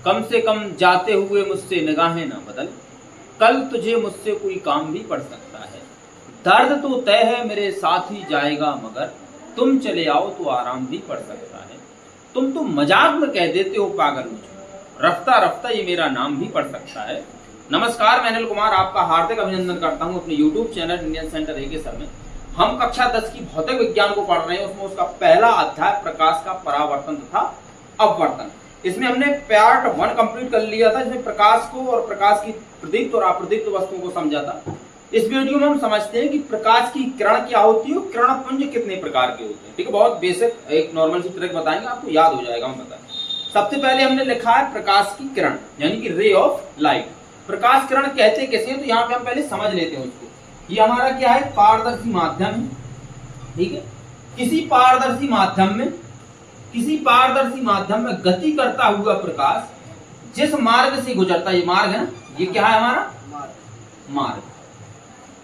कम से कम जाते हुए मुझसे निगाहें ना बदल, कल तुझे मुझसे कोई काम भी पड़ सकता है। दर्द तो तय है मेरे साथ ही जाएगा, मगर तुम चले आओ तो आराम भी पड़ सकता है। तुम तो मजाक में कह देते हो पागल मुझको, रफ्ता रफ्ता ये मेरा नाम भी पड़ सकता है। नमस्कार, मैं अनिल कुमार आपका हार्दिक अभिनंदन करता हूं अपने YouTube चैनल इंडियन सेंटर ए के सर में। हम कक्षा 10 की भौतिक विज्ञान को पढ़ रहे हैं। उसमें उसका पहला अध्याय प्रकाश का परावर्तन तथा अपवर्तन। इसमें हमने पार्ट 1 कंप्लीट कर लिया था, जिसमें प्रकाश को और प्रकाश की प्रदीप्त और अप्रदीप्त वस्तुओं को समझा था। इस वीडियो में हम समझते हैं कि प्रकाश की किरण क्या होती है और किरण पुंज कितने प्रकार के होते हैं। ठीक है, बहुत बेसिक एक नॉर्मल सी ट्रिक बताएंगे, आपको याद हो जाएगा। हम बताएं, सबसे पहले हमने लिखा है प्रकाश की किरण यानी कि रे ऑफ लाइट। प्रकाश किरण कहते कैसे हैं, तो यहाँ पे हम पहले समझ लेते हैं उसको। ये हमारा क्या है, पारदर्शी माध्यम है। ठीक है, किसी पारदर्शी माध्यम में गति करता हुआ प्रकाश जिस मार्ग से गुजरता है, ये मार्ग है ना, ये क्या है हमारा मार्ग।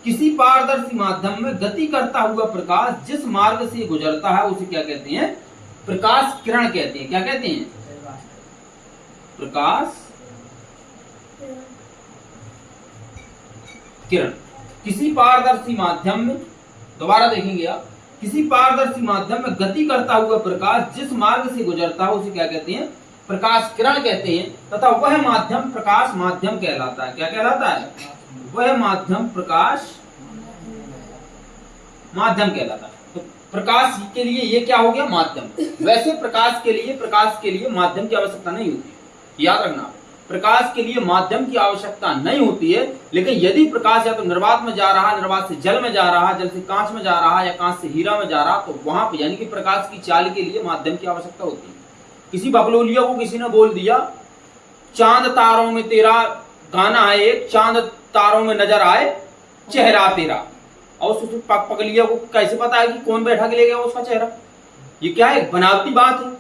किसी पारदर्शी माध्यम में गति करता हुआ प्रकाश जिस मार्ग से गुजरता है उसे क्या कहते हैं, प्रकाश किरण कहते हैं। क्या कहते हैं, प्रकाश किरण। किसी पारदर्शी माध्यम में, दोबारा देखेंगे आप, किसी पारदर्शी माध्यम में गति करता हुआ प्रकाश जिस मार्ग से गुजरता है उसे क्या कहते हैं, प्रकाश किरण कहते हैं। तथा वह माध्यम प्रकाश माध्यम कहलाता है। क्या कहलाता है, वह माध्यम प्रकाश माध्यम कहलाता है। तो प्रकाश के लिए ये क्या हो गया, माध्यम। वैसे प्रकाश के लिए माध्यम की आवश्यकता नहीं होती है, याद रखना। प्रकाश के लिए माध्यम की आवश्यकता नहीं होती है, लेकिन यदि प्रकाश या तो निर्वात में जा रहा है, निर्वात से जल में जा रहा है, जल से कांच में जा रहा है, या कांच से हीरा में जा रहा, तो वहां पे यानी कि प्रकाश की चाल के लिए माध्यम की आवश्यकता होती है। किसी बकलोलिया को किसी ने बोल दिया, चांद तारों में तेरा गाना है एक, चांद तारों में नजर आए चेहरा तेरा। और उस पकलिया को कैसे पता है कि कौन बैठा के ले गया उसका चेहरा। ये क्या है, बनावटी बात है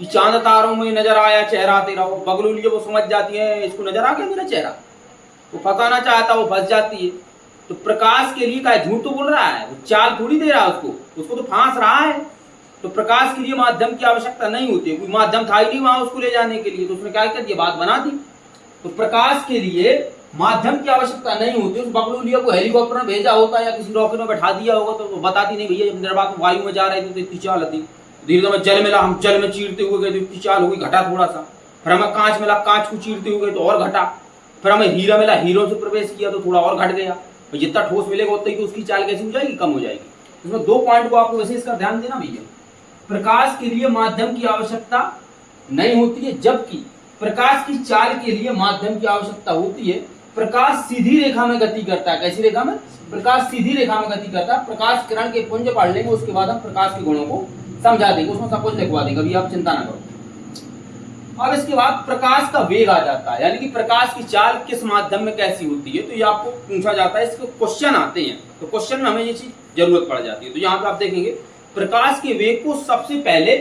कि चांद तारों में नजर आया चेहरा तेरा। वो बगलूलिया वो समझ जाती है इसको नजर आ गया मेरा चेहरा, वो फंसाना चाहता, वो फंस जाती है। तो प्रकाश के लिए क्या झूठ तो बोल रहा है, वो चाल थोड़ी दे रहा है उसको तो फांस रहा है। तो प्रकाश के लिए माध्यम की आवश्यकता नहीं होती है, कोई माध्यम था ही नहीं वहां उसको ले जाने के लिए, तो उसने क्या कर दिया, बात बना दी। तो प्रकाश के लिए माध्यम की आवश्यकता नहीं होती। उस बकलूलिया को हेलीकॉप्टर में भेजा होता या किसी रॉकेट में बैठा दिया होगा तो बताती नहीं, भैया जब निर्वात में वायु में जा रहे थे तो इतनी चाल थी, धीरे धीरे जल मिला, हम जल में चीरते हुए गए तो इतनी चाल हो गई, घटा थोड़ा सा। फिर हमें कांच मिला, कांच को चीरते हुए गए तो और घटा। फिर हमें हीरा मिला, हीरो से प्रवेश किया तो थोड़ा और घट गया। जितना ठोस मिलेगा उतना ही उसकी चाल कैसी हो जाएगी, कम हो जाएगी। इसमें 2 पॉइंट को आपको वैसे इसका ध्यान देना भैया। प्रकाश के लिए माध्यम की आवश्यकता नहीं होती है, जबकि प्रकाश की चाल के लिए माध्यम की आवश्यकता होती है। प्रकाश सीधी रेखा में गति करता है। कैसी रेखा में, प्रकाश सीधी रेखा में गति करता है। प्रकाश किरण के पुंज पढ़ लेंगे, उसके बाद हम प्रकाश के गुणों को समझा देंगे, उसमें सब कुछ लिखवा देंगे, अभी आप चिंता ना करो। अब इसके बाद प्रकाश का वेग आ जाता है, यानी कि प्रकाश की चाल किस माध्यम में कैसी होती है, तो ये आपको पूछा जाता है। इसके क्वेश्चन आते हैं, तो क्वेश्चन में हमें ये चीज जरूरत पड़ जाती है। तो यहाँ पे आप देखेंगे प्रकाश के वेग को सबसे पहले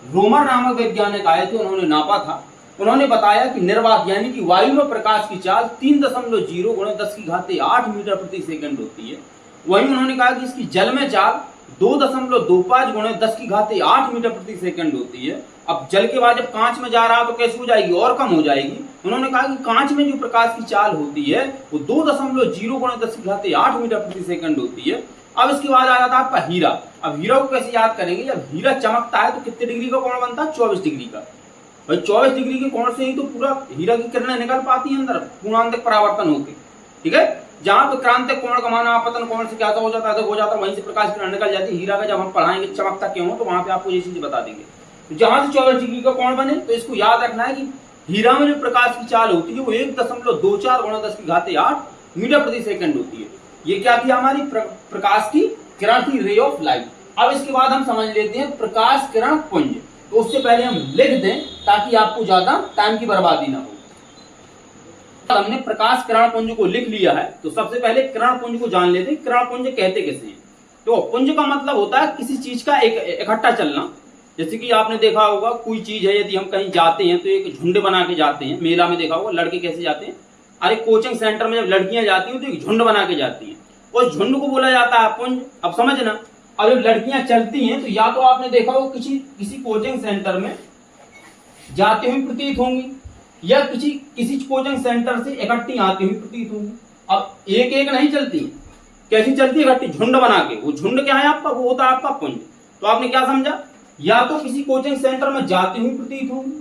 रोमर नामक वैज्ञानिक आए थे, उन्होंने नापा था। उन्होंने बताया कि निर्वात यानी कि वायु में प्रकाश की चाल 3.0 × 10⁸ मीटर प्रति सेकंड होती है। वहीं उन्होंने कहा कि इसकी जल में चाल 2.25 × 10⁸ मीटर प्रति सेकंड होती है। अब जल के बाद जब कांच में जा रहा तो कैसे हो जाएगी, और कम हो जाएगी। उन्होंने कहा कि कांच में जो प्रकाश की चाल होती है वो 2.0 × 10⁸ मीटर प्रति सेकंड होती है। अब इसके बाद आ जाता है आपका हीरा। अब हीरा को कैसे याद करेंगे, जब हीरा चमकता है तो कितने डिग्री का कोण बनता है, 24 डिग्री का। भाई 24 डिग्री के कोण से ही तो पूरा हीरा की किरणें निकल पाती हैं अंदर, पूर्णांतक परावर्तन होकर। ठीक है, जहां पे क्रांतिक कोण का मान आपतन कोण से क्या हो जाता है, अधिक हो जाता है, वहीं से प्रकाश किरण निकल जाती है। हीरा का जब हम पढ़ाएंगे चमकता क्यों हो, तो वहां पे आपको ये चीज बता देंगे। तो जहां से 24 डिग्री का कोण बने, तो इसको याद रखना है कि हीरा में जो प्रकाश की चाल होती है वो 1.24 × 10⁸ मीटर प्रति सेकंड होती है। ये क्या थी, हमारी प्रकाश की किरण थी, रे ऑफ लाइट। अब इसके बाद हम समझ लेते हैं प्रकाश किरण पुंज। तो उससे पहले हम लिख दें ताकि आपको ज्यादा टाइम की बर्बादी ना हो। हमने प्रकाश किरण पुंज को लिख लिया है, तो सबसे पहले किरण पुंज को जान लेते हैं। किरण पुंज कहते कैसे हैं, तो पुंज का मतलब होता है किसी चीज का एक इकट्ठा चलना। जैसे कि आपने देखा होगा कोई चीज है, यदि हम कहीं जाते हैं तो एक झुंड बना के जाते हैं। मेला में देखा होगा लड़के कैसे जाते हैं, अरे कोचिंग सेंटर में जब लड़कियां जाती हैं तो एक झुंड बना के जाती हैं, उस झुंड को बोला जाता है पुंज। अब समझना, अब जब लड़कियां चलती हैं तो या तो आपने देखा होगा किसी कोचिंग सेंटर में जाते हुए प्रतीत होंगी, या किसी कोचिंग सेंटर से इकट्ठी आती हुई प्रतीत होगी। अब एक एक नहीं चलती, कैसी चलती है? इकट्ठी, झुंड बना के। वो झुंड क्या है आपका? वो होता है आपका पुंज। तो आपने क्या समझा? या तो किसी कोचिंग सेंटर में जाती हुई प्रतीत होगी,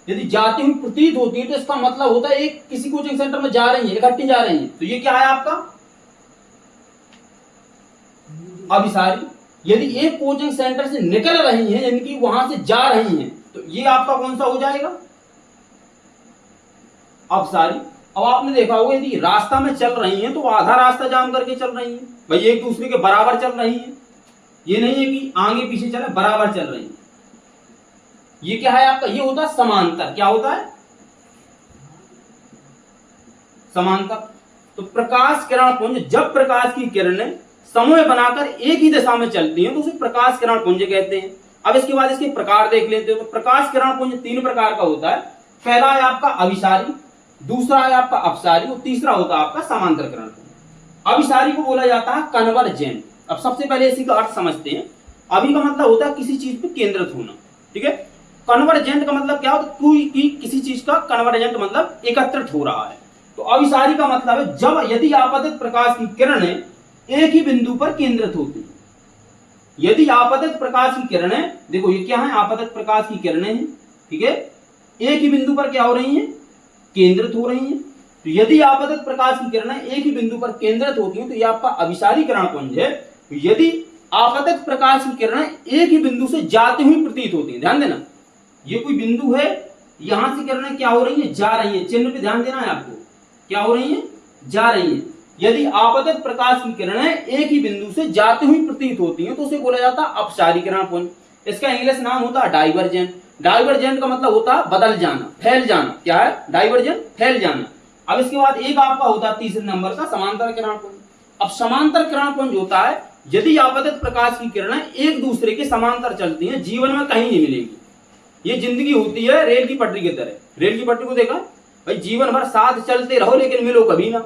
यदि जाती हुई प्रतीत होती है तो इसका मतलब होता है एक किसी कोचिंग सेंटर में जा रही है, इकट्ठी जा रही है। तो ये क्या है आपका? अभिसारी। यदि एक कोचिंग सेंटर से निकल रही है, यानी कि वहां से जा रही हैं, तो ये आपका कौन सा हो जाएगा? अपसारी। अब आपने देखा होगा यदि रास्ता में चल रही हैं तो आधा रास्ता जाम करके चल रही हैं, भाई एक दूसरे के बराबर चल रही हैं। ये नहीं है कि आगे पीछे चले, बराबर चल रही हैं। ये क्या है आपका? ये होता है समांतर। क्या होता है? समांतर। तो प्रकाश किरण पुंज, जब प्रकाश की किरणें समूह बनाकर एक ही दिशा में चलती हैं तो उसे प्रकाश किरण पुंज कहते हैं। अब इसके बाद इसके प्रकार देख लेते हो। तो प्रकाश किरण पुंज 3 प्रकार का होता है। पहला है आपका अभिसारी, दूसरा है आपका अपसारी और तीसरा होता है आपका समांतर किरण पुंज। अभिसारी को बोला जाता है कन्वर्जेंट। अब सबसे पहले इसी का अर्थ समझते हैं। अभी का मतलब होता है किसी चीज पे केंद्रित होना, ठीक है। कन्वर्जेंट का मतलब क्या होता है? कोई किसी चीज का कन्वर्जेंट मतलब एकत्रित हो रहा है। तो अभिसारी का मतलब है जब यदि आपतित प्रकाश की किरणें एक ही बिंदु पर केंद्रित होती है। यदि आपतित प्रकाश की किरणें, देखो ये क्या है? आपतित प्रकाश की किरणें हैं, ठीक है, एक ही बिंदु पर क्या हो रही हैं? केंद्रित हो रही हैं। तो यदि आपतित प्रकाश की किरणें एक ही बिंदु पर केंद्रित होती हैं तो यह आपका अभिसारी किरण पुंज है। तो यदि आपतित प्रकाश की किरणें एक ही बिंदु से जाती हुई प्रतीत होती हैं, ध्यान देना, ये कोई बिंदु है, यहां से किरणें क्या हो रही हैं? जा रही हैं। चिन्ह पे ध्यान देना है आपको। क्या हो रही हैं? जा रही हैं। यदि आपतित प्रकाश की किरणें एक ही बिंदु से जाती हुई प्रतीत होती हैं तो उसे बोला जाता है अपसारी किरण पुंज। इसका इंग्लिश नाम होता है डाइवर्जेंट। डाइवर्जेंट का मतलब होता है बदल जाना, फैल जाना। क्या है? डाइवर्जेंट, फैल जाना। अब इसके बाद एक आपका होता है तीसरे नंबर का समांतर किरण पुंज। अब समांतर किरण पुंज होता है यदि आपतित प्रकाश की किरणें एक दूसरे के समांतर चलती हैं, जीवन में कहीं नहीं मिलेगी। ये जिंदगी होती है रेल की पटरी की तरह। रेल की पटरी को देखा भाई, जीवन भर साथ चलते रहो लेकिन मिलो कभी ना।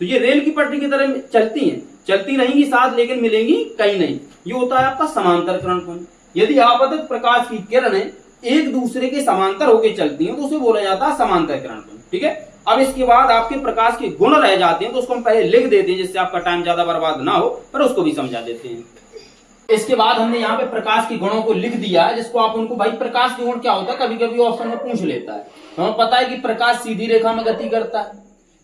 तो ये रेल की पटरी की तरह चलती हैं, चलती रहेंगी साथ लेकिन मिलेंगी कहीं नहीं। ये होता है आपका समांतर किरण पुंज। यदि आपतित प्रकाश की किरणें एक दूसरे के समांतर होकर चलती हैं तो उसे बोला जाता है समांतर किरण पुंज, ठीक है। अब इसके बाद आपके प्रकाश के गुण रह जाते हैं तो उसको हम पहले लिख देते हैं जिससे आपका टाइम ज्यादा बर्बाद ना हो, पर उसको भी समझा देते हैं। इसके बाद हमने यहाँ पे प्रकाश के गुणों को लिख दिया है, जिसको आप उनको, भाई प्रकाश के गुण क्या होता है, कभी कभी ऑप्शन में पूछ लेता है। हमें पता है कि प्रकाश सीधी रेखा में गति करता है,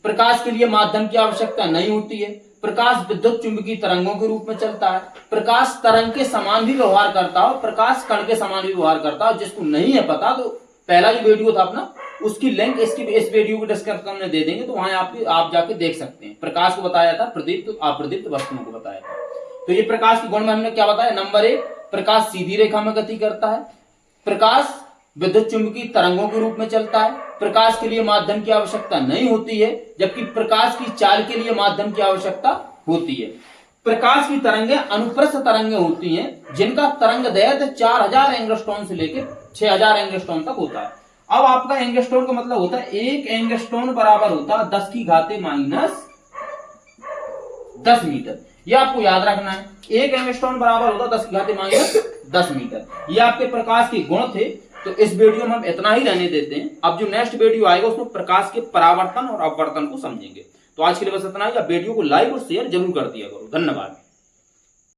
प्रकाश के लिए माध्यम की आवश्यकता नहीं होती है, प्रकाश विद्युत चुंबकीय तरंगों के रूप में चलता है, प्रकाश तरंग के समान भी व्यवहार करता है, प्रकाश कण के समान भी व्यवहार करता है। जिसको नहीं है पता तो पहला जो वीडियो था अपना, उसकी लिंक इस वीडियो को डिस्क्रिप्शन में दे देंगे, तो वहां आप जाके देख सकते हैं। प्रकाश को बताया था प्रदीप्त अप्रदीप्त वस्तुओं को बताया था। तो ये प्रकाश के गुण में हमने क्या बताया? नंबर 1, प्रकाश सीधी रेखा में गति करता है, प्रकाश विद्युत चुंबकीय तरंगों के रूप में चलता है, प्रकाश के लिए माध्यम की आवश्यकता नहीं होती है, जबकि प्रकाश की चाल के लिए माध्यम की आवश्यकता होती है। प्रकाश की तरंगें अनुप्रस्थ तरंगें होती हैं जिनका तरंग दैर्घ्य 4000 एंगस्ट्रॉन से लेकर 6000 एंगस्ट्रॉन तक होता है। अब आपका एंगस्ट्रॉन का मतलब होता है 1 एंगस्ट्रॉन बराबर होता है 10 की घाते -10 मीटर। ये आपको याद रखना है, 1 एंगस्ट्रॉन बराबर होता है 10 की घाते -10 मीटर। ये आपके प्रकाश के गुण थे। तो इस वीडियो में हम इतना ही रहने देते हैं। अब जो नेक्स्ट वीडियो आएगा उसमें प्रकाश के परावर्तन और अपवर्तन को समझेंगे। तो आज के लिए बस इतना ही। अब वीडियो को लाइक और शेयर जरूर कर दिया करो। धन्यवाद।